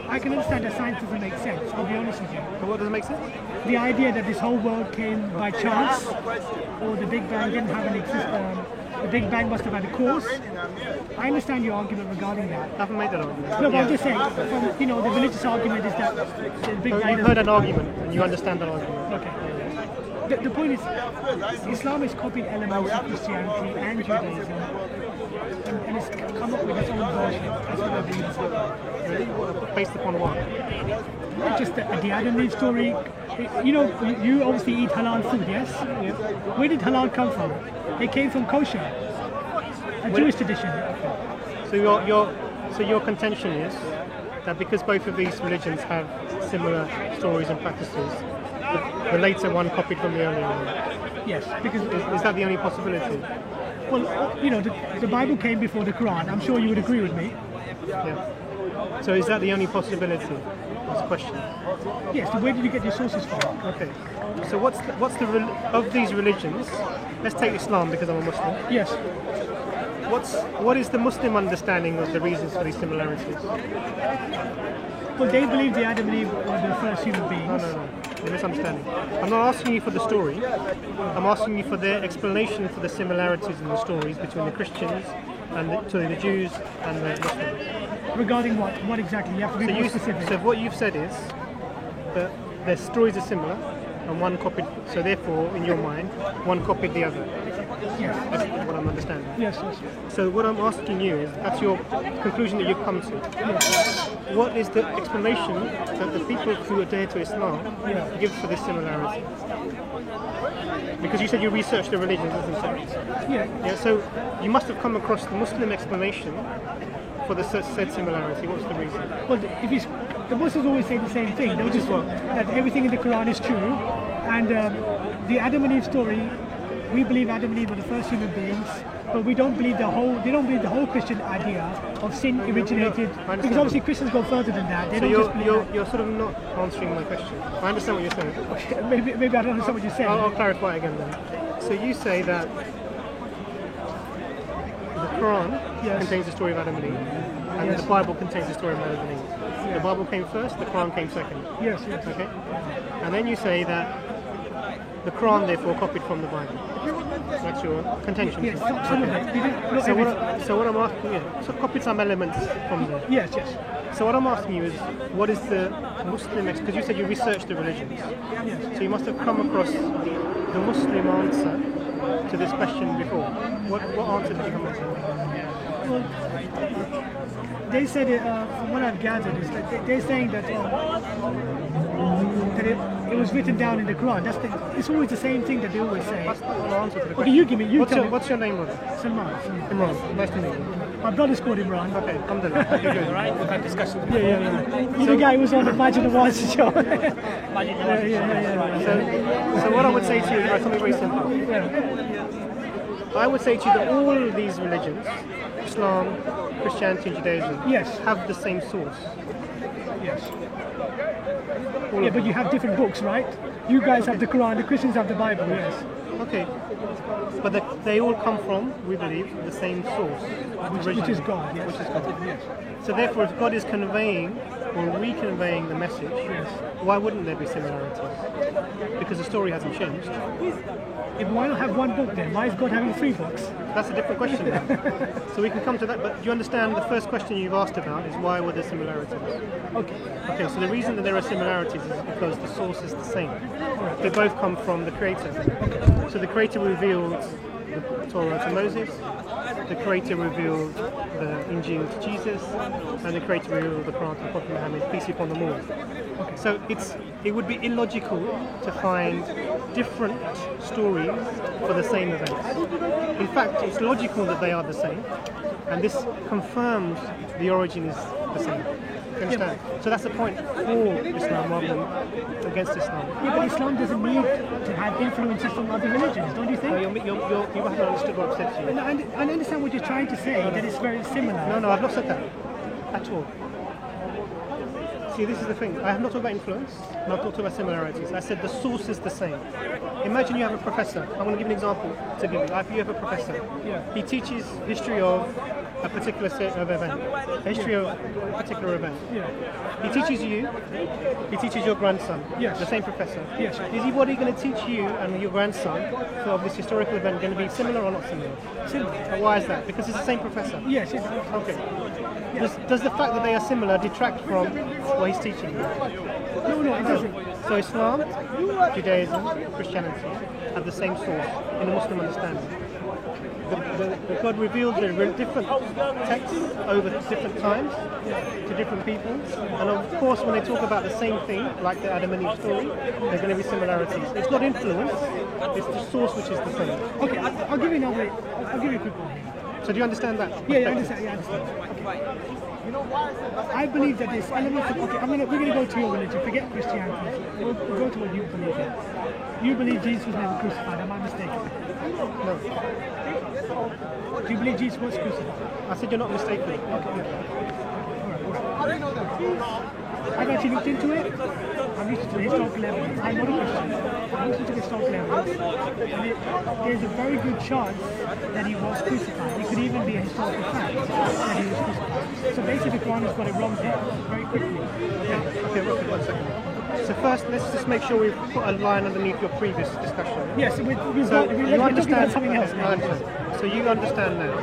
I can understand that science doesn't make sense. I'll be honest with you. But what doesn't make sense? The idea that this whole world came by chance, or the Big Bang didn't have an existence. The Big Bang must have had a cause. I understand your argument regarding that. I haven't made that argument. No, but I'm just saying, the religious argument is that the Big Bang. You've heard an argument, and you understand that argument. Okay. The point is, Islam has copied elements of Christianity and Judaism, and it's come up with its own version. That's what I believe. Really? Based upon what? Just the Adam and Eve story. You obviously eat halal food, yes? Yeah. Where did halal come from? It came from kosher, a Jewish tradition. So your contention is that because both of these religions have similar stories and practices, the later one copied from the earlier one. Yes, because Is that the only possibility? well, the Bible came before the Quran. I'm sure you would agree with me. Yeah. So is that the only possibility? That's the question. Yes. So where did you get your sources from? Okay. So of these religions? Let's take Islam because I'm a Muslim. Yes. What is the Muslim understanding of the reasons for these similarities? Well, they believe the Adam and Eve were the first human beings. No. You're misunderstanding. I'm not asking you for the story. I'm asking you for their explanation for the similarities in the stories between the Christians and the Jews and the Muslims. Regarding what? What exactly? You have to be more specific. So what you've said is that their stories are similar and one copied. So therefore, in your mind, one copied the other. Yes. That's what I'm understanding. Yes. So what I'm asking you is, that's your conclusion that you've come to. Yes. What is the explanation that the people who adhere to Islam give for this similarity? Because you said you researched the religions, isn't it? Yeah. So you must have come across the Muslim explanation for the said similarity. What's the reason? Well, the Muslims always say the same thing. They'll just that everything in the Quran is true, and the Adam and Eve story. We believe Adam and Eve were the first human beings, but we don't believe They don't believe the whole Christian idea of sin originated. Because obviously Christians go further than that. They so you're sort of not answering my question. I understand what you're saying. Okay, maybe I don't understand what you're saying. I'll clarify again then. So you say that the Quran contains the story of Adam and Eve, and the Bible contains the story of Adam and Eve. The Bible came first, the Quran came second. Yes. Okay. And then you say that the Quran therefore copied from the Bible. That's your contention. Yes, some of it. So what I'm asking you, so copied some elements from there. Yes. So what I'm asking you is, what is the Muslim, because you said you researched the religions. Yes. So you must have come across the Muslim answer to this question before. What answer did you come up with? Well, they said, from what I've gathered, is that they're saying that it was written down in the Quran. It's always the same thing that they always say. That's not an answer to the Okay, question. you give me. What's your name, brother? Salman. Imran. Nice to meet you. My brother's called Imran. Okay, come to that. Okay, good. Right, we've had discussions. Yeah. You're the guy who was on the Majid Awards show. So what I would say to you is something very simple. I would say to you that all these religions, Islam, Christianity, and Judaism, have the same source. Yes. Yeah, but you have different books, right? You guys have the Quran, the Christians have the Bible, yes. Okay. But they all come from, we believe, the same source. Which is God, yes. Which is God. Yes. So therefore, if God is conveying or reconveying the message, why wouldn't there be similarities? Because the story hasn't changed. Why not have one book then? Why is God having 3 books? That's a different question then. So we can come to that, but do you understand the first question you've asked about is why were there similarities? Okay, so the reason that there are similarities is because the source is the same. They both come from the Creator. So the Creator revealed the Torah to Moses, the Creator revealed the Injil to Jesus, and the Creator revealed the Quran to Prophet Muhammad, peace be upon them all. So it would be illogical to find different stories for the same events. In fact, it's logical that they are the same, and this confirms the origin is the same. You understand? So that's the point for Islam rather than against Islam. Yeah, but Islam doesn't need to have influences from other religions, don't you think? You haven't understood what I've said to you. And I understand what you're trying to say, that it's very similar. No, I've not said that at all. See, this is the thing. I have not talked about influence, and I've not talked about similarities. I said the source is the same. Imagine you have a professor. I'm going to give an example to give you. You have a professor. He teaches history of a particular set of event, a history of a particular event. Yeah. He teaches you, he teaches your grandson, Yes. the same professor. Yes. Is he what he going to teach you and your grandson of this historical event going to be similar or not similar? Similar. Why is that? Because it's the same professor. Yes, it does. Okay. Does the fact that they are similar detract from what he's teaching you? No, it doesn't. So Islam, Judaism, Christianity have the same source in the Muslim understanding. The God revealed the different texts over different times to different people, and of course when they talk about the same thing, like the Adam and Eve story, there's going to be similarities. It's not influence; it's the source which is the same. Okay, I'll give you another. I'll give you a quick one. So do you understand that? Yeah, I understand. Yeah, I understand. Okay. I believe that there's elements of, okay, we're going to go to your religion, forget Christianity. We'll go to what you believe in. You believe Jesus was never crucified, am I mistaken? No. Do you believe Jesus was crucified? I said you're not mistaken. Okay. I've actually looked into it. I've looked into the historical evidence. I'm not a Christian. I've looked into the historical evidence. And there's a very good chance that he was crucified. It could even be a historical fact that he was crucified. So basically the Quran has got it wrong there, very quickly. Okay, 1 second. So first, let's just make sure we've put a line underneath your previous discussion. Yes, we're You talking understand about something else now. I understand. So you understand now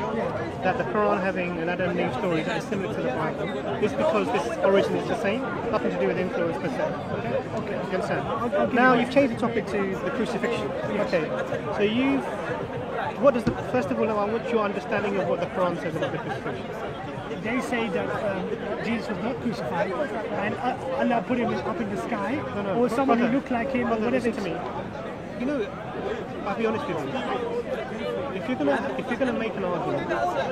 that the Quran having an Adam and Eve story that is similar to the Bible is because this origin is the same, nothing to do with influence per se. Okay. You understand? Now you've changed the topic to the crucifixion. Okay. So first of all, now what's your understanding of what the Quran says about the crucifixion? They say that Jesus was not crucified and Allah put him up in the sky, or someone who looked like him, or whatever. Listen to me. You know, I'll be honest with you. If you're gonna make an argument,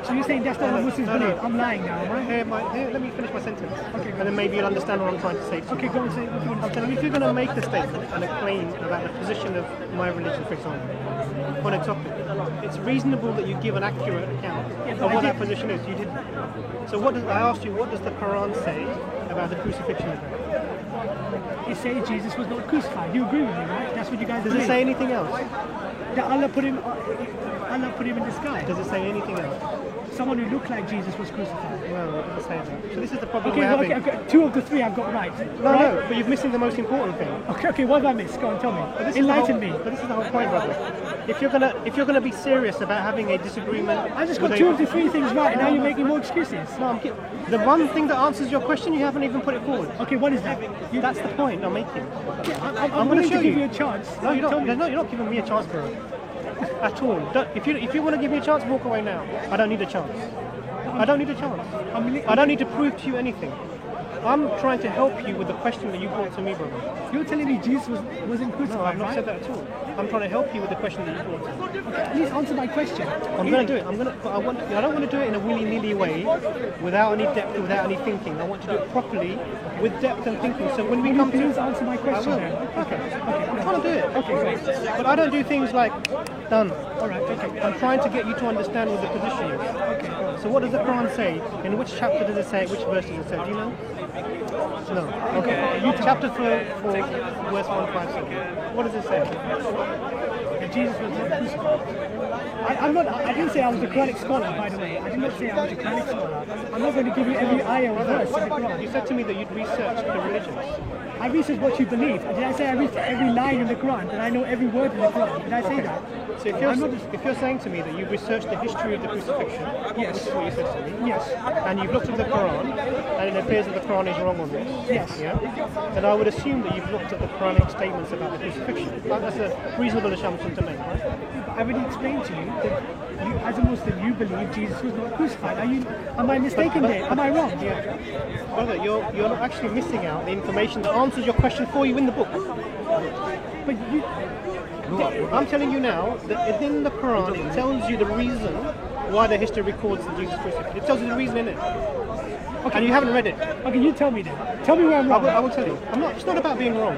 So you're saying that's not what Muslims believe? I'm lying now, am I? here, let me finish my sentence. Okay, And then maybe you'll understand what I'm trying to say. Okay, go and say what you want I'm to say. telling you, if you're going to make a statement and a claim about the position of my religion, for example, on a topic, it's reasonable that you give an accurate account of what that position is. You didn't. So I asked you, what does the Quran say about the crucifixion event? It says Jesus was not crucified. You agree with me, right? That's what you guys Does believe. it say anything else? That Allah put him in the sky. Does it say anything else? Someone who looked like Jesus was crucified. No, it doesn't say that. So this is the problem Okay, we're having. okay, 2 of the 3 I've got right. No, right? but you're missing the most important thing. Okay, what have I missed? Go on, tell me. Enlighten me. But this is the whole point, brother. If you're gonna be serious about having a disagreement, I just got 2 of the 3 things right, and now you're making more excuses. No, the one thing that answers your question, you haven't even put it forward. Okay, what is that? That's the point I'm making. I'm gonna willing show to give you. you a chance. No, you're Tell me. not. You're not giving me a chance, bro. At all. If you want to give me a chance, walk away now. I don't need a chance. I don't need a chance. I don't need to prove to you anything. I'm trying to help you with the question that you brought to me, brother. You're telling me Jesus wasn't crucified, No, I've not right? said that at all. I'm trying to help you with the question that you brought to me. Okay, please answer my question. I'm going to do it. But I don't want to do it in a willy-nilly way, without any depth, without any thinking. I want to do it properly, with depth and thinking. So when we come Please to, answer my I question will. then. Okay. I'm trying to do it. Okay, great. But I don't do things like done. Alright, okay. I'm trying to get you to understand what the position is. Okay. So what does the Quran say? In which chapter does it say? Which verse does it say? Do you know? No. Okay. Chapter 4, verse 157. What does it say? That Jesus was not crucified. I didn't say I was a Quranic scholar, by the way. I did not say I was a Quranic scholar. I'm not going to give you every ayah or verse in the Quran. You said to me that you'd researched the religions. I researched what you believe. Did I say I researched every line in the Quran? Did I know every word in the Quran? Did I say that? So if you're saying to me that you've researched the history of the crucifixion, Yes. which is what you said to me, Yes. and you've looked at the Quran, and it appears that the Quran is wrong on this, Yes. yeah, then I would assume that you've looked at the Quranic statements about the crucifixion. That's a reasonable assumption to make, right? I already explained to you that you, as a Muslim, you believe Jesus was not crucified. Am I mistaken there? Am I wrong? Yeah. Brother, you're not actually missing out the information that answers your question for you in the book. But you, I'm telling you now that in the Quran it tells you the reason why the history records that Jesus crucified. It tells you the reason in it. okay, And you haven't read it. okay, you tell me then. Tell me where I'm wrong. I will tell you. It's not about being wrong.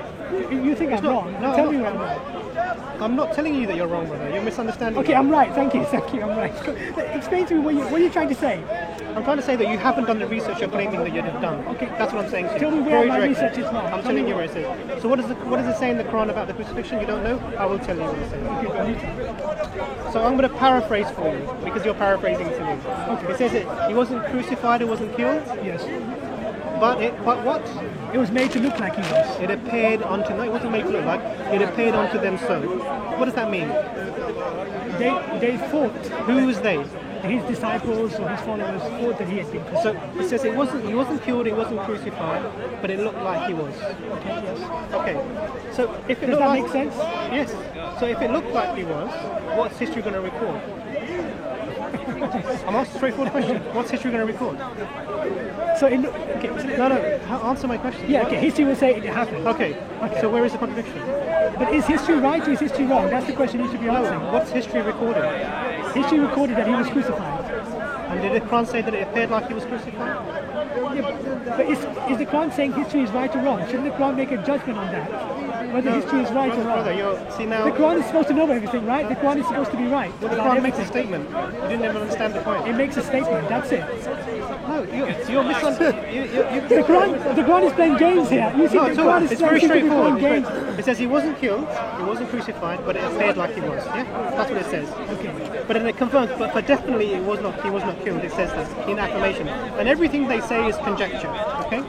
You think I'm wrong? No, Tell I'm me not. where I'm wrong. I'm not telling you that you're wrong, brother. You're misunderstanding. Okay, me. I'm right. Thank you. I'm right. Explain to me what you're trying to say. I'm trying to say that you haven't done the research you're claiming that you'd have done. Okay. That's what I'm saying to you. Tell me where Very my directly. research is wrong. I'm Tell telling me you where it says. So what does it say in the Quran about the crucifixion? You don't know? I will tell you what it says. Okay, go on, you tell me. So I'm going to paraphrase for you because you're paraphrasing to me. Okay. It says that he wasn't crucified, he wasn't killed, Yes. but what? It was made to look like he was. It appeared onto, no, it wasn't made to look like, it appeared onto them so. What does that mean? They thought, Who was they? his disciples or his followers thought that he had been crucified. So it says he wasn't killed, he wasn't crucified, but it looked like he was. Okay, yes. Okay. So if it Does looked that like, make sense? Yes. So if it looked like he was, what's history going to record? I'm asking a straightforward question. What's history going to record? So it look, okay. No, answer my question. Yeah, What- okay. History will say it happened. Okay. So where is the contradiction? But is history right or is history wrong? That's the question you should be answering. What's history recording? History recorded that he was crucified. And did the Quran say that it appeared like he was crucified? Yeah, but is the Quran saying history is right or wrong? Shouldn't the Quran make a judgment on that? Whether history is right or Brother, wrong? see now. The Quran is supposed to know everything, right? The Quran is supposed to be right. Well, the about Quran makes a everything. statement. You didn't even understand the point. It makes a statement. That's it. No, you're misunderstanding. The Quran is playing games here. You see, No, the it's all Quran right. is It's very seems to be straightforward. playing games. It says he wasn't killed, he wasn't crucified, but it appeared like he was. Yeah, that's what it says. Okay. But then it confirms, but definitely he was not killed. It says that in affirmation, and everything they say is conjecture. Okay.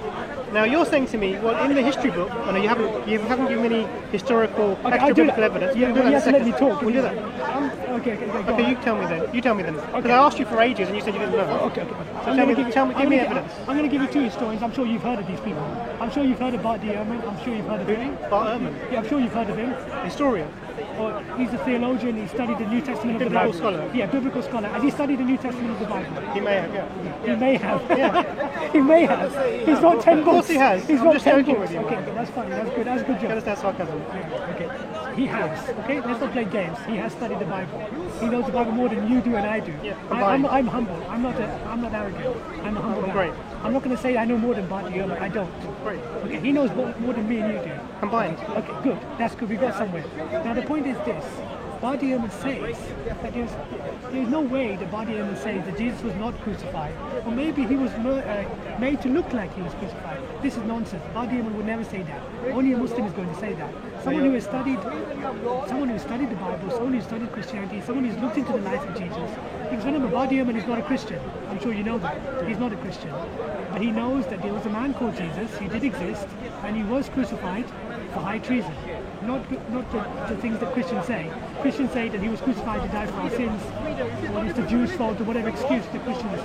Now you're saying to me, well, in the history book, I know you haven't given me any historical Okay, extra I'll do biblical that. evidence. Yeah, We'll but do you that have to in a let me second. talk. We'll do that. Okay, go Okay, on. you tell me then. You tell me then. Because I asked you for ages and you said you didn't know. Okay. So give me evidence. I'm going to give you two historians. I'm sure you've heard of these people. I'm sure you've heard of Bart Ehrman. I'm sure you've heard of him. Bart Ehrman, Yeah, I'm sure you've heard of him. historian. Or he's a theologian. He studied the New Testament of the Biblical Bible. scholar. Yeah, biblical scholar. Has he studied the New Testament of the Bible? He may have, yeah. He may have. He may have. He's got 10 books. Of course he has. He's I'm got just 10 joking books. with you. Okay, that's funny. That's good. That's a good You job. understand sarcasm? Okay. He has. Okay, let's not play games. He has studied the Bible. He knows the Bible more than you do and I do. Yeah, I'm humble. I'm not arrogant. I'm a humble guy. Great. I'm not going to say I know more than Bart Ehrman. I don't. Great. Okay, he knows more than me and you do. Combined. Okay, good. That's good. We got somewhere. Now the point is this. Bart Ehrman says that there's no way that Bart Ehrman says that Jesus was not crucified, or maybe he was made to look like he was crucified. This is nonsense. Bart Ehrman would never say that. Only a Muslim is going to say that. Someone who has studied the Bible, someone who's studied Christianity, someone who's looked into the life of Jesus. Because remember, Bart Ehrman is not a Christian. I'm sure you know that. He's not a Christian. But he knows that there was a man called Jesus, he did exist, and he was crucified for high treason. Not the things that Christians say. Christians say that he was crucified to die for our sins, or it's the Jews' fault, or whatever excuse the Christians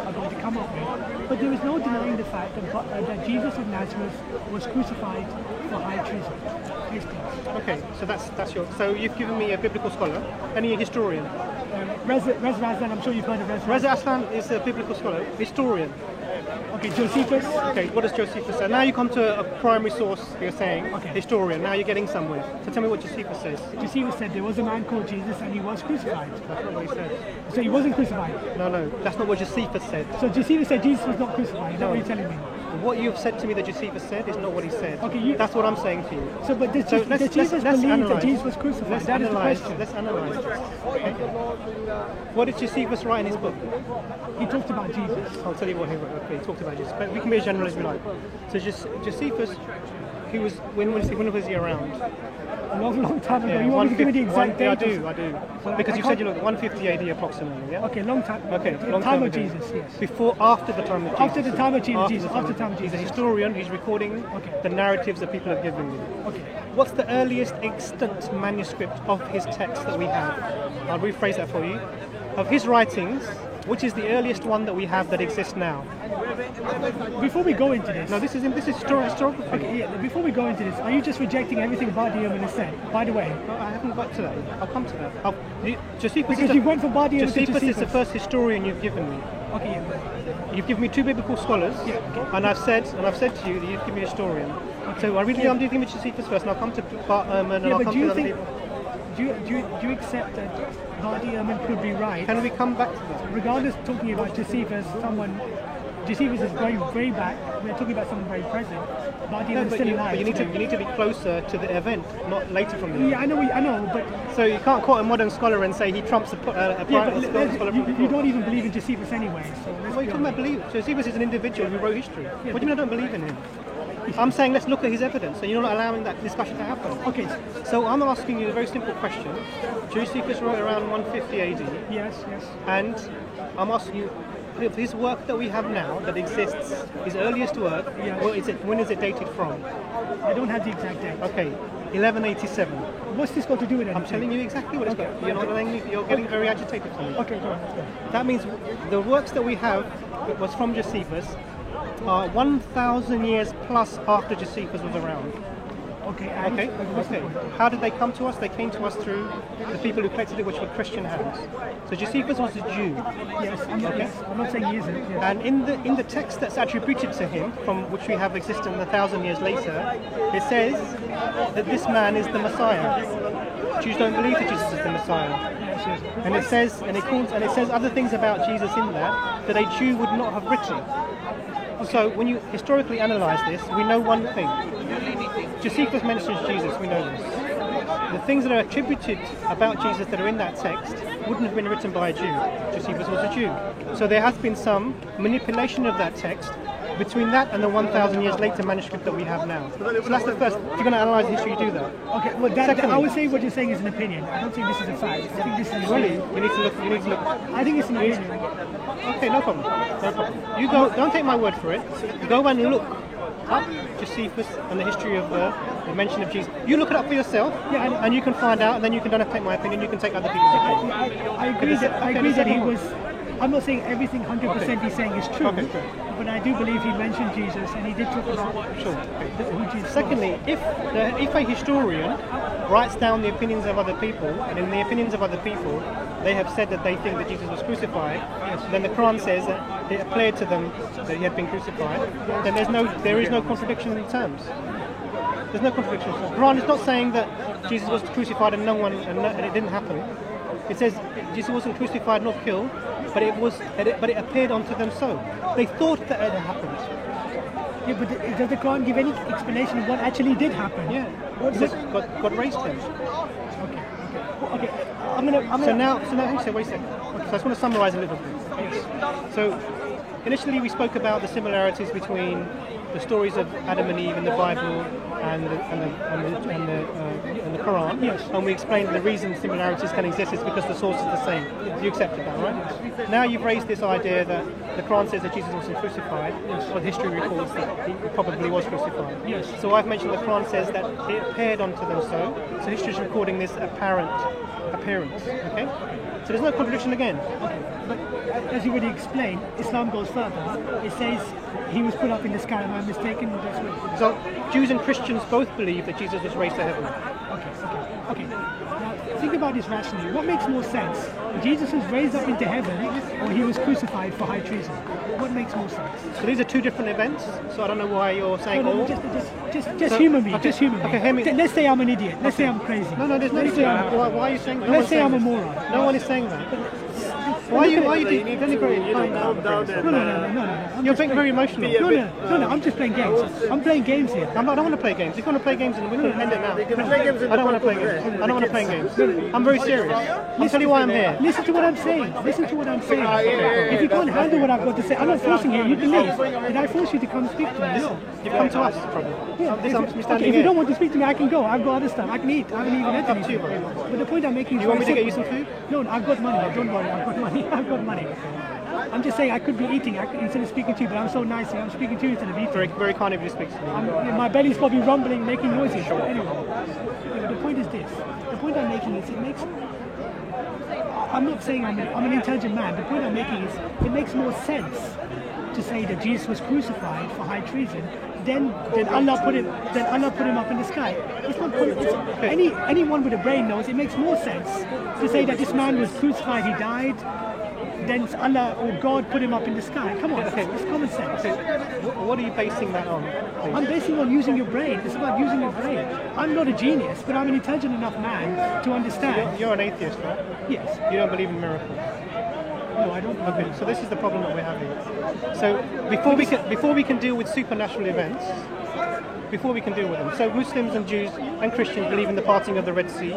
are going to come up with. But there is no denying the fact that Jesus of Nazareth was crucified for high treason. Yes, please. Okay, so that's your. So you've given me a biblical scholar and a historian. Reza Aslan, I'm sure you've heard of Reza. Reza Aslan is a biblical scholar, historian. Okay, Josephus. Okay, what does Josephus say? Now you come to a primary source. You're saying Okay. historian. Now you're getting somewhere. So tell me what Josephus says. Josephus said there was a man called Jesus and he was crucified. That's not what he said. So he wasn't crucified. No, that's not what Josephus said. So Josephus said Jesus was not crucified. Is that what you're telling me? What you've said to me that Josephus said is not what he said. Okay, That's what I'm saying to you. So, but does, So does Jesus believe analyze. that Jesus was crucified? Let's That is the analyze. question. Let's analyze this. Okay. What did Josephus write in his book? He talked about Jesus. I'll tell you what he wrote. Okay, he talked about Jesus, but we can be as general as we like. So Josephus, he was when was he around? A long time ago. You want me to give me the exact yeah, date? I do. Because you said you look 150 AD approximately, yeah? Okay, long time. Okay, The long time of ago. Jesus, yes. After the time of Jesus. After the time of Jesus, After Jesus. After the time of He's a Jesus. historian. He's recording Okay. the narratives that people have given me. Okay. What's the earliest extant manuscript of his text that we have? I'll rephrase that for you. Of his writings, which is the earliest one that we have that exists now? Before we go into this, No, this is historical. okay, yeah, before we go into this, are you just rejecting everything Bart Ehrman has said? By the way, No, I haven't got to that. I'll come to that. Josephus because you went from Bart Ehrman to Josephus is the Josephus. first historian you've given me. Okay, yeah. You've given me two biblical scholars, Yeah, okay. and I've said to you that you've given me a historian. So I'm dealing with Josephus first, and I'll come to Bart Ehrman, and Yeah, I'll but come do to you other think, people. do you accept that Bart Ehrman could be right? Can we come back to that? Regardless, talking about Josephus, someone Josephus is going way back. We're talking about someone very present, but No, he's still alive. but you need to be closer to the event, not later from the event. Yeah, I know, but So you can't quote a modern scholar and say he trumps a yeah, private but scholar. you don't even believe in Josephus anyway. So let's What are you be talking about honest. believe? Josephus is an individual who wrote history. What do you mean I don't believe in him? I'm saying let's look at his evidence, and you're not allowing that discussion to happen. Okay, So I'm asking you a very simple question. Josephus wrote around 150 AD, yes. and I'm asking you, if this work that we have now that exists, his earliest work, Yes. when is it dated from? I don't have the exact date. Okay, 1187. What's this got to do with anything? I'm telling you exactly what it's got. You're not letting me, you're getting very agitated for me. Okay, go on. Let's go. That means the works that we have that was from Josephus are 1,000 years plus after Josephus was around. Okay, and Okay, what's the okay. point? How did they come to us? They came to us through the people who collected it, which were Christian hands. So Josephus was a Jew, Yes, I'm not saying he isn't. Yes. and in the text that's attributed to him, from which we have existed 1,000 years later, it says that this man is the Messiah. Jews don't believe that Jesus is the Messiah. Yes. And it says, and it says other things about Jesus in that a Jew would not have written. So when you historically analyse this, we know one thing. Josephus mentions Jesus, we know this. The things that are attributed about Jesus that are in that text wouldn't have been written by a Jew. Josephus was a Jew. So there has been some manipulation of that text between that and the 1,000 years later manuscript that we have now. So that's the first. If you're going to analyse the history, you do that. Okay, well, Secondly- I would say what you're saying is an opinion. I don't think this is a fact. I think this is Really, you need to look. You need to look. I think it's an opinion. Okay, no problem. No problem. You go. Don't take my word for it. Go and look up Josephus and the history of the mention of Jesus. You look it up for yourself, Yeah, I know. and you can find out. And then you can don't take my opinion. You can take other people's opinion. I agree Okay, that he second was. I'm not saying everything 100% he's saying is true, Okay, sure. but I do believe he mentioned Jesus and he did talk about Sure. who Jesus was. Secondly, if a historian writes down the opinions of other people, and in the opinions of other people, they have said that they think that Jesus was crucified, then the Quran says that it appeared to them that he had been crucified, then there is no contradiction in the terms. There's no contradiction. The Quran is not saying that Jesus was crucified and and it didn't happen. It says Jesus wasn't crucified nor killed, but it appeared unto them so. They thought that it had happened. Yeah, but does the Quran give any explanation of what actually did happen? Yeah. What is Because it? God raised him. Okay. I'm gonna. So now, wait a second. So I just want to summarise a little bit. So initially we spoke about the similarities between the stories of Adam and Eve in the Bible and the Quran. Yes. And we explained the reason similarities can exist is because the source is the same. You accepted that, right? Now you've raised this idea that the Quran says that Jesus wasn't crucified, but history records that he probably was crucified. Yes. So I've mentioned the Quran says that it appeared unto them so. So history is recording this apparent appearance. Okay? So there's no contradiction again. Okay, but as you already explained, Islam goes further. It says he was put up in the sky. Am I mistaken? That's what. So Jews and Christians both believe that Jesus was raised to heaven. Okay. Now think about this rationally. What makes more sense? Jesus was raised up into heaven, or he was crucified for high treason? What makes more sense? So these are two different events. So I don't know why you're saying No, all. just So- humour me. okay, Just humour me. okay, hear me. Let's say I'm an idiot. Let's say I'm crazy. No, there's no Let's need say to. I'm- Why are you saying? No Let's one's say saying I'm a this. moron. No one is saying that. Why are you deliberately? Calm down and No. You're being very emotional. No. I'm just playing games. I'm playing games here. I don't want to play games. If you want to play games, then we can end it now. You can play games in I don't the want to play Portugal games. Red. I don't want to play games. I'm very serious. I'll tell you why I'm here. Listen to what I'm saying. If you can't handle what I've got to say, I'm not forcing you. You can leave. Did I force you to come speak to me? No. You've come to us, probably. This I'm Okay, standing if you here. don't want to speak to me, I can go. I've got other stuff. I can eat. I haven't even eaten Up to you, anything. bro. But the point I'm making is You want me to very get you some simple. food? No, I've got money. Don't worry. I've got money. I've got money. I'm just saying I could be eating instead of speaking to you, but I'm so nice here. I'm speaking to you instead of eating. Very kind of you to speak to me. My belly's probably rumbling, making noises. Anyway, the point is this. The point I'm making is it makes... I'm not saying I'm an intelligent man. The point I'm making is it makes more sense to say that Jesus was crucified for high treason then Allah put him up in the sky. It's not anyone with a brain knows it makes more sense to say that this man was crucified, he died, then Allah or God put him up in the sky. Come on, it's common sense. What are you basing that on, please? I'm basing it on using your brain. It's about using your brain. I'm not a genius, but I'm an intelligent enough man to understand. You're an atheist, right? Yes. You don't believe in miracles. No, I don't. Okay, so this is the problem that we're having. So before we can deal with supernatural events, before we can deal with them. So Muslims and Jews and Christians believe in the parting of the Red Sea.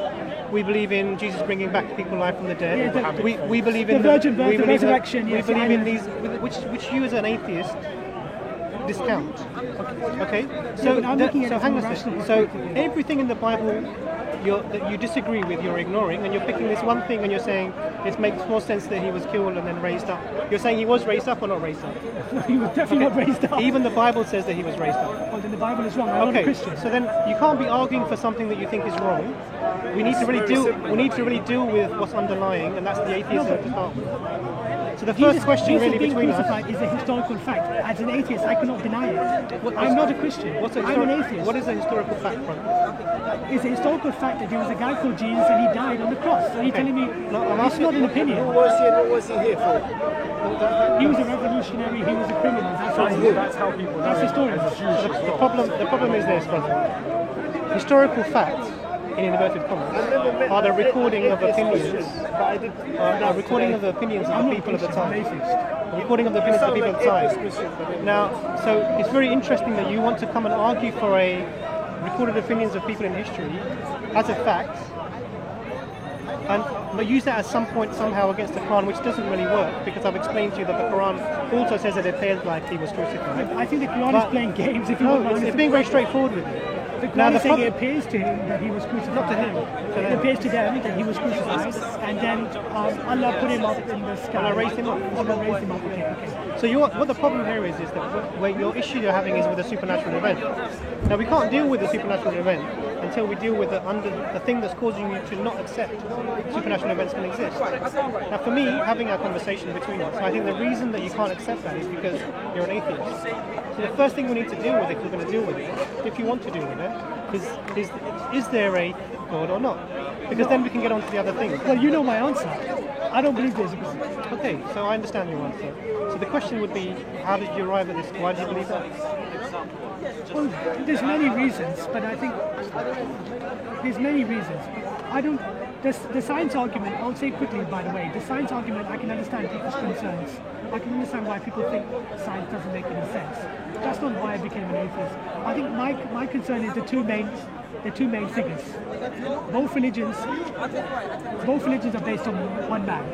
We believe in Jesus bringing back people alive from the dead. Yeah, we believe in the virgin birth, we the believe resurrection. We Yes, believe in these, which you as an atheist discount. Okay. So hang on a second. So everything in the Bible that you disagree with, you're ignoring, and you're picking this one thing and you're saying it makes more sense that he was killed and then raised up. You're saying he was raised up or not raised up? He was definitely not raised up. Even the Bible says that he was raised up. Well, then the Bible is wrong. I'm not a Christian. So then you can't be arguing for something that you think is wrong. We need to really deal with what's underlying, and that's the atheism to start with. So the first question really being between crucified us is a historical fact. As an atheist, I cannot deny it. I'm not a Christian. I'm an atheist. What is a historical fact from? It's a historical fact that there was a guy called Jesus and he died on the cross. Are you telling me it's not an opinion? What was he here for? He was a revolutionary, he was a criminal. That's how people know. That's the story. The problem is this, brother. Historical facts, in inverted commas, are the recording of opinions. Are recording of the opinions of the people of the time. Recording of the opinions of the people of the time. Now, so it's very interesting that you want to come and argue for a recorded opinions of people in history as a fact, but use that at some point somehow against the Quran, which doesn't really work, because I've explained to you that the Quran also says that it appears like he was crucified. I think the Quran is playing games. If you No, want it's being very straightforward with you. The Quran is saying it appears to him that he was crucified. Not to him. It appears to them that he was crucified, and then Allah put him up in the sky. Allah raised him up. Allah raised him up. Okay. So what the problem here is that where your issue you're having is with a supernatural event. Now we can't deal with the supernatural event until we deal with the thing that's causing you to not accept supernatural events can exist. Now for me, having a conversation between us, I think the reason that you can't accept that is because you're an atheist. So the first thing we need to deal with, if we're going to deal with it, if you want to deal with it, is there a God or not? Because then we can get on to the other things. Well, you know my answer. I don't believe there's a God. Okay, so I understand your answer. So the question would be, how did you arrive at this? Why do you believe that? Well, there's many reasons, but I think there's many reasons. I don't. The science argument, I'll say quickly, by the way, the science argument, I can understand people's concerns. I can understand why people think science doesn't make any sense. That's not why I became an atheist. I think my concern is the two main figures. Both religions are based on one man.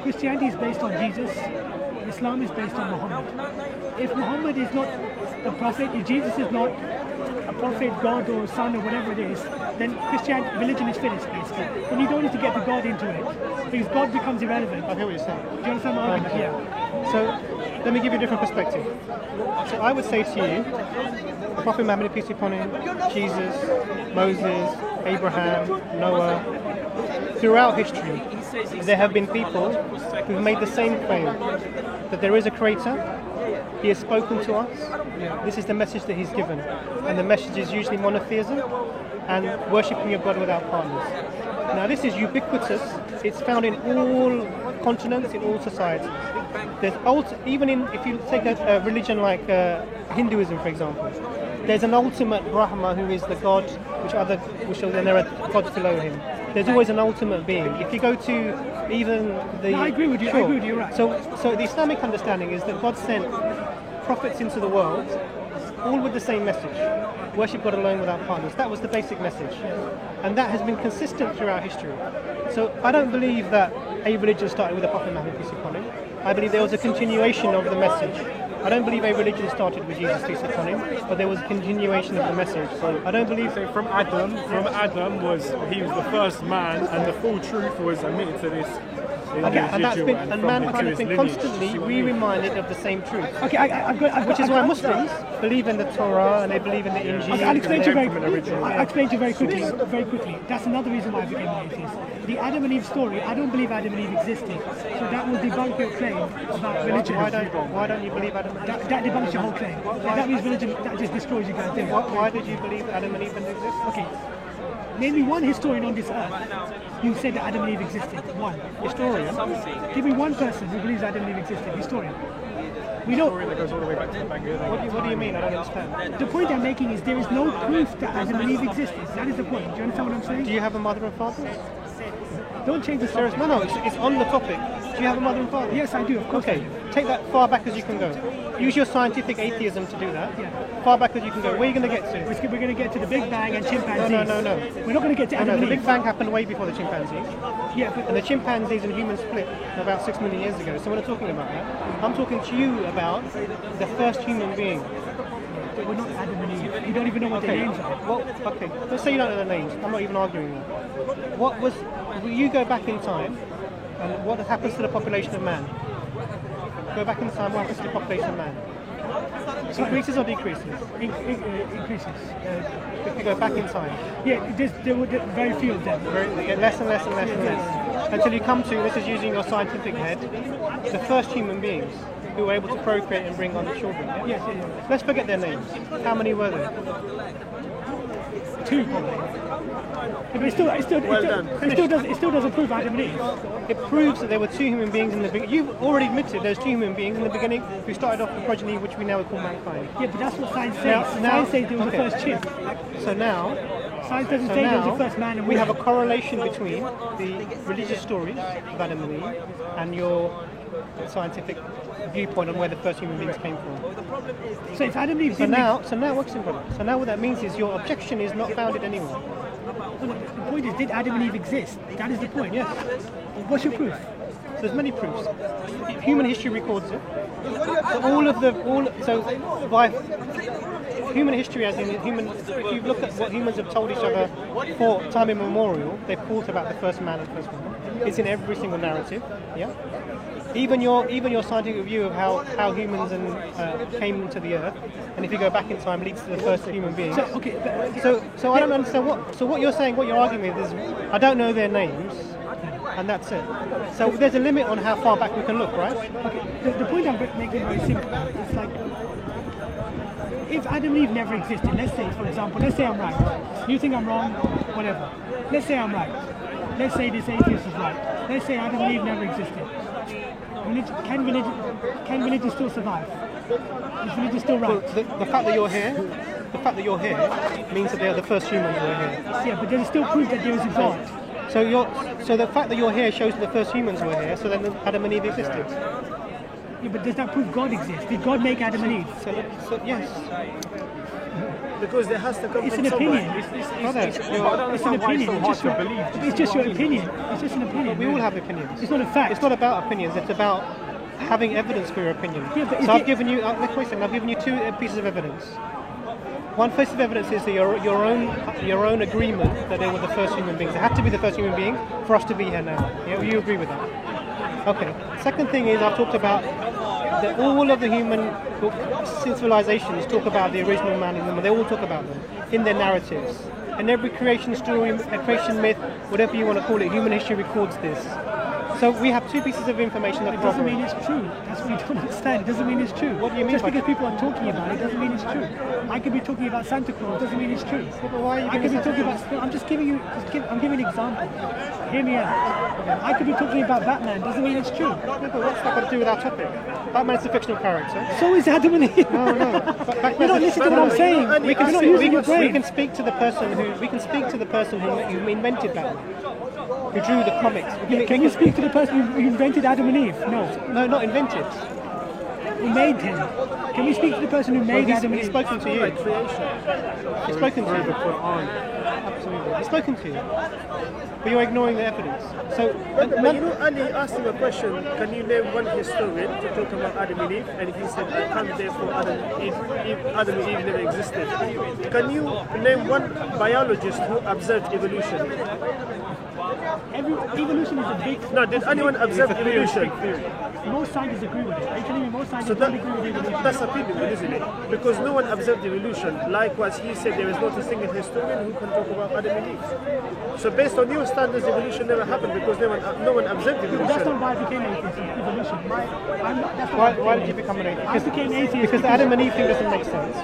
Christianity is based on Jesus. Islam is based on Muhammad. If Muhammad is not a prophet, if Jesus is not a prophet, God or son or whatever it is, then religion is finished basically. And you don't need to get the God into it, because God becomes irrelevant. I hear what you're saying. Do you understand my argument? Yeah. So let me give you a different perspective. So I would say to you, the Prophet Muhammad, peace be upon him, Jesus, Moses, Abraham, Noah, throughout history, there have been people who've made the same claim, that there is a creator, he has spoken to us, this is the message that he's given, and the message is usually monotheism and worshipping of God without partners. Now this is ubiquitous, it's found in all continents, in all societies. There's even if you take a religion like Hinduism, for example, there's an ultimate Brahma who is the God, then there are gods below him. There's always an ultimate being. If you go to even the... No, I agree with you, sure. I agree with you, right. So the Islamic understanding is that God sent prophets into the world, all with the same message. Worship God alone without partners. That was the basic message. And that has been consistent throughout history. So I don't believe that a religion started with the Prophet Muhammad, peace be upon him. I believe there was a continuation of the message. I don't believe a religion started with Jesus, peace be upon him, but there was a continuation of the message. So I don't believe... So from Adam he was the first man, and the full truth was admitted to this individual, and mankind has been constantly re-reminded of the same truth. Okay, I've got which is why Muslims believe in the Torah and they believe in the Injil. Okay, I'll explain to you very quickly. That's another reason why I became an atheist. The Adam and Eve story, I don't believe Adam and Eve existed. So that will debunk your claim about religion. Why don't you believe Adam and Eve? That debunks your whole claim. That means religion, that just destroys your guys' theory. Why did you believe Adam and Eve didn't exist? Okay. Name me one historian on this earth who said that Adam and Eve existed. One. Historian? Give me one person who believes Adam and Eve existed. Historian. We know. That goes all the way back to the Bangor. What do you mean? I don't understand. The point I'm making is there is no proof that Adam and Eve existed. That is the point. Do you understand what I'm saying? Do you have a mother and father? Don't change the subject. No, it's on the topic. Do you have a mother and father? Yes, I do, of course. Okay, take that far back as you can go. Use your scientific atheism to do that. Yeah. Far back as you can go. Where are you going to get to? We're going to get to the Big Bang and chimpanzees. No. We're not going to get to No, Adam the and Big Eve. Bang happened way before the chimpanzees. Yeah, but And the chimpanzees and humans split about 6 million years ago. So we're not talking about that. I'm talking to you about the first human being. we're not Adam and Eve. We don't even know what their names are. Well, okay. Let's say you don't know their names. I'm not even arguing that. What was? You go back in time, and what happens to the population of man? Go back in time. What happens to the population of man? Increases or decreases? Increases. If you go back in time, Yeah, there were very few of them. they get less and less and less and less until you come to, this is using your scientific head, the first human beings who were able to procreate and bring on the children. Yeah? Yes. Let's forget their names. How many were there? Two probably. But it still doesn't prove Adam and Eve. It proves that there were two human beings in the beginning. You've already admitted there's two human beings in the beginning who started off the progeny which we now call mankind. Yeah, but that's what science says. Science says there was the first chimp. So now, Science doesn't say there was the first man and we woman. have a correlation between the religious stories of Adam and Eve and your scientific viewpoint on where the first human beings came from. So if Adam and Eve So didn't now what that means is your objection is not founded anywhere. the point is, did Adam and Eve exist? That is the point. Yes. What's your proof? So there's many proofs. Human history records it. So by human history, as in human, if you look at what humans have told each other for time immemorial, they've thought about the first man and first woman. It's in every single narrative. Yeah. Even your scientific view of how humans came into the earth, and if you go back in time, leads to the first human beings. So, okay, So I don't understand what you're saying. What you're arguing with is I don't know their names, and that's it. So there's a limit on how far back we can look, right? okay, the point I'm making very simple. It's like if Adam and Eve never existed, let's say, for example, let's say I'm right. You think I'm wrong, whatever. Let's say I'm right. Let's say this atheist is right. Let's say Adam and Eve never existed. Can religion still survive? Is religion still right? The fact that you're here means that they're the first humans who are here. Yeah, but does it still prove that there is a God? So the fact that you're here shows that the first humans were here. So then Adam and Eve existed. Yeah, but does that prove God exists? Did God make Adam and Eve? So yes. Because there has to come It's from an opinion. Brother, It's an opinion. It's just your opinion. It's just an opinion. we all have opinions. It's not a fact. It's not about opinions. It's about having evidence for your opinion. Yeah, but is so I've it- given you. Wait a second. I've given you two pieces of evidence. One piece of evidence is that your own agreement that they were the first human beings. They had to be the first human being for us to be here now. Yeah, you agree with that? Okay. Second thing is I've talked about that all of the human civilizations talk about the original man and woman. They all talk about them in their narratives. And every creation story, a creation myth, whatever you want to call it, human history records this. So we have two pieces of information that It doesn't mean corroborate. it's true. That's what you don't understand. It doesn't mean it's true. What do you mean Just by because people are talking about it doesn't mean it's true. I could be talking about Santa Claus. Doesn't mean it's true. but why are you I could be giving talking about. I'm just giving you. I'm giving an example. Hear me out. I could be talking about Batman. Doesn't mean it's true. Yeah, but what's that got to do with our topic? Batman's a fictional character. So is Adam and Eve. No. You're not listening to what I'm saying. We can, You're not speak, using your we brain. can speak to the person who invented Batman, who drew the comics. Can you speak to the person who invented Adam and Eve? No. No, not invented. Who made him? Can we speak to the person who made Adam and He's Eve? spoken to you. He's spoken to Through the you. Quran. Absolutely. He's spoken to you. But you're ignoring the evidence. So, But you know, Ali asked him a question, can you name one historian to talk about Adam and Eve? And he said, I can't therefore Adam and Eve never existed. Can you name one biologist who observed evolution? Evolution is a big. No, did anyone observe evolution? Most scientists agree with it. Are you telling me most So scientists don't agree with evolution? that's applicable, isn't it? Because no one observed evolution. Likewise, he said there is not a single historian who can talk about Adam and Eve. So based on your standards, evolution never happened because no one observed That's evolution. not why I became atheist. Evolution. That's not why did you become an atheist? I became atheist Because the Adam and Eve thing doesn't make sense.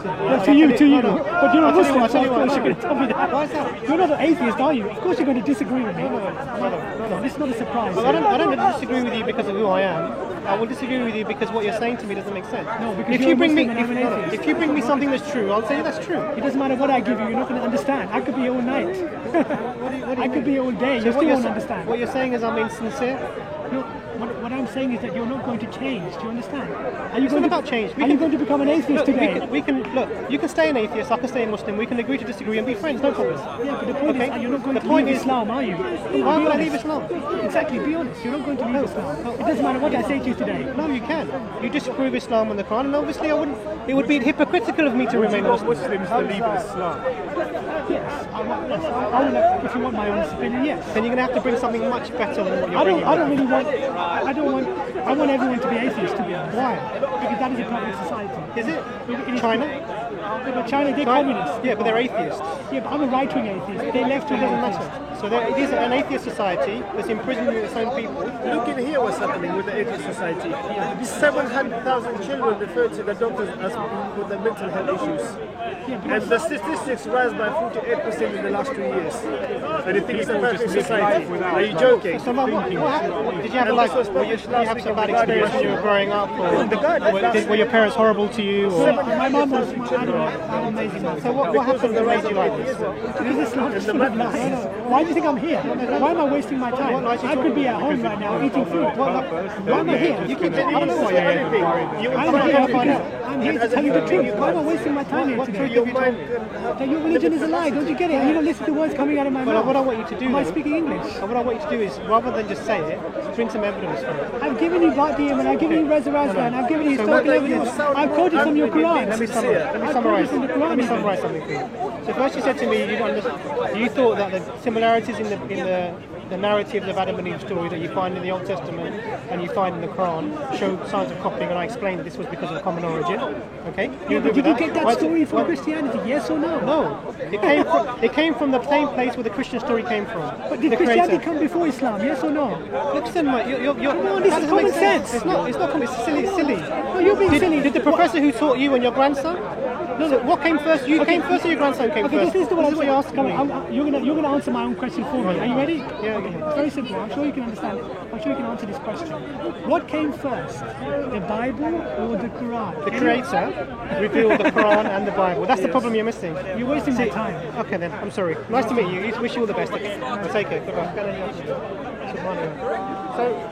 Well, to you. No. But you're a I'll tell you Muslim, what, so I'll of tell you course what. you're going to tell me that. Why is that? You're not an atheist, are you? Of course you're going to disagree with me. No, this is not a surprise. I don't disagree with you because of who I am. I will disagree with you because what you're saying to me doesn't make sense. No, because if you're you a bring me, Muslim and I'm an atheist. if you bring me something that's true, I'll say that's true. It doesn't matter what I give you, you're not going to understand. I could be here all night. What do you I could be here all day, you So still won't understand. what you're saying is I'm insincere. No, what I'm saying is that you're not going to change. Do you understand? Are you It's not about change. Are you going to become an atheist today? We can look. You can stay an atheist. I can stay a Muslim. We can agree to disagree and be friends. No problem. Yeah, but the point is, you're not going The to point leave is- Islam, are you? Why would I leave Islam? Exactly. Be honest. You're not going to leave Islam. It doesn't matter what I say to you today. No, you can. You disapprove Islam and the Quran, and obviously I wouldn't. It would be hypocritical of me to remain Muslim. Muslims to leave Islam. Yes. I will, if you want my honest opinion, yes. Then you're going to have to bring something much better than what you're I bringing. don't really want. I want everyone to be atheist, to be honest. Why? Because that is a perfect society. Is it? It is- China? Yeah, but China, they're communists. Yeah, but they're atheists. Yeah, but I'm a right-wing atheist. They left-wing It doesn't atheist. matter. So it is an atheist society that's imprisoning its own people. Look in here what's happening with the atheist society. 700,000 children referred to the doctors as with the mental health issues. And the statistics rise by 48% in the last 2 years. And you think it's a perfect society? Are you joking? So what happened? Did you have And like, this was did you published last have week some on bad The Guardian. experience when you were growing up? Or The Guardian. were your parents horrible to you? Or? My mum was an amazing mum. So what happened that made you like this? Because it's not just lies. Why do you think I'm here? Why am I wasting my time? I could be at home right now eating food. Why am I here? You keep I don't know why you're here. I'm here. I'm here to tell you the truth. Why am I wasting my time here today? That your religion is a lie. Don't you get it? You don't listen to words coming out of my mouth. What I want you to do, Am I though, speaking English? what I want you to do is, rather than just say it, bring some evidence for it. I've given you Bhakti and I've given you Reza Razda and I've given you historical evidence. I've quoted from your Quran. Let me summarize. Let me summarize something for you. So first you said to me you thought that the similarities in the narratives of Adam and Eve story that you find in the Old Testament and you find in the Quran show signs of copying, and I explained that this was because of common origin. Okay? You agree Did with you that? get that story from Christianity? Yes or no? No. It came from the same place where the Christian story came from. But did the Christianity creator. come before Islam? Yes or no? Listen, mate, Come on, this that is doesn't common make sense. It's not common. It's silly. It's silly. No, you're being silly. Did the professor who taught you and your grandson? No. What came first? You came first, or your grandson came Okay, first? this is what you're asking me. You're gonna answer my own question for me. Are you ready? Yeah, okay. It's very simple. I'm sure you can understand it. I'm sure you can answer this question. What came first, the Bible or the Quran? The Creator revealed the Quran and the Bible. That's the problem you're missing. You're wasting my time. Okay then, I'm sorry. Nice to meet you. Wish you all the best. I'll take it. Goodbye. So.